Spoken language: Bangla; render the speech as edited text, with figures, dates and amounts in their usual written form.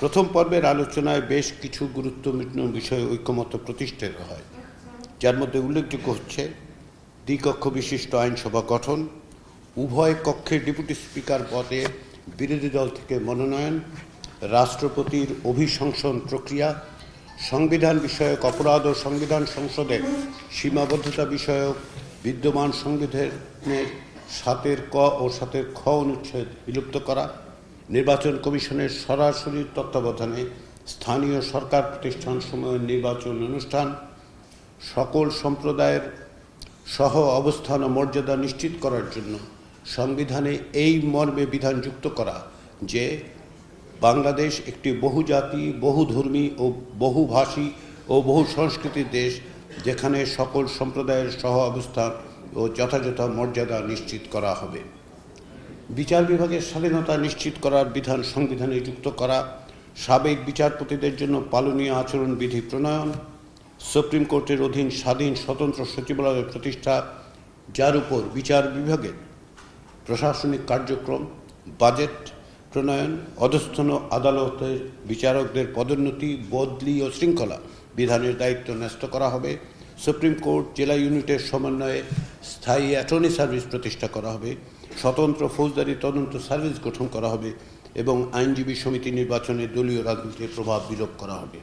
প্রথম পর্বের আলোচনায় বেশ কিছু গুরুত্বপূর্ণ বিষয়ে ঐকমত্য প্রতিষ্ঠিত হয়, যার মধ্যে উল্লেখযোগ্য হচ্ছে দ্বিকক্ষ বিশিষ্ট আইনসভা গঠন, উভয় কক্ষের ডেপুটি স্পিকার পদে বিরোধী দল থেকে মনোনয়ন, রাষ্ট্রপতির অভিশংসন প্রক্রিয়া, সংবিধান বিষয়ক অপরাধ ও সংবিধান সংসদের সীমাবদ্ধতা বিষয়ক বিদ্যমান সংবিধানের ৭ ক ও ৭ খ অনুচ্ছেদ বিলুপ্ত করা, নির্বাচন কমিশনের সরাসরি তত্ত্বাবধানে স্থানীয় সরকার প্রতিষ্ঠানসমূহের নির্বাচন অনুষ্ঠান, সকল সম্প্রদায়ের সহ অবস্থান ও মর্যাদা নিশ্চিত করার জন্য সংবিধানে এই মর্মে বিধান যুক্ত করা যে বাংলাদেশ একটি বহুজাতি, বহুধর্মী ও বহুভাষী ও বহু সংস্কৃতির দেশ, যেখানে সকল সম্প্রদায়ের সহ অবস্থান ও যথাযথ মর্যাদা নিশ্চিত করা হবে। বিচার বিভাগের স্বাধীনতা নিশ্চিত করার বিধান সংবিধানে যুক্ত করা, সাবেক বিচারপতিদের জন্য পালনীয় আচরণবিধি প্রণয়ন, সুপ্রিম কোর্টের অধীন স্বাধীন স্বতন্ত্র সচিবালয় প্রতিষ্ঠা, যার উপর বিচার বিভাগের প্রশাসনিক কার্যক্রম, বাজেট প্রণয়ন, অধস্তন আদালতের বিচারকদের পদোন্নতি, বদলি ও শৃঙ্খলা বিধানের দায়িত্ব ন্যস্ত করা হবে। সুপ্রিম কোর্ট জেলা ইউনিটের সমন্বয়ে স্থায়ী অ্যাটর্নি সার্ভিস প্রতিষ্ঠা করা হবে, স্বতন্ত্র ফৌজদারি তদন্ত সার্ভিস গঠন করা হবে এবং আইনজীবী সমিতি নির্বাচনে দলীয় রাজনীতির প্রভাব বিলোপ করা হবে।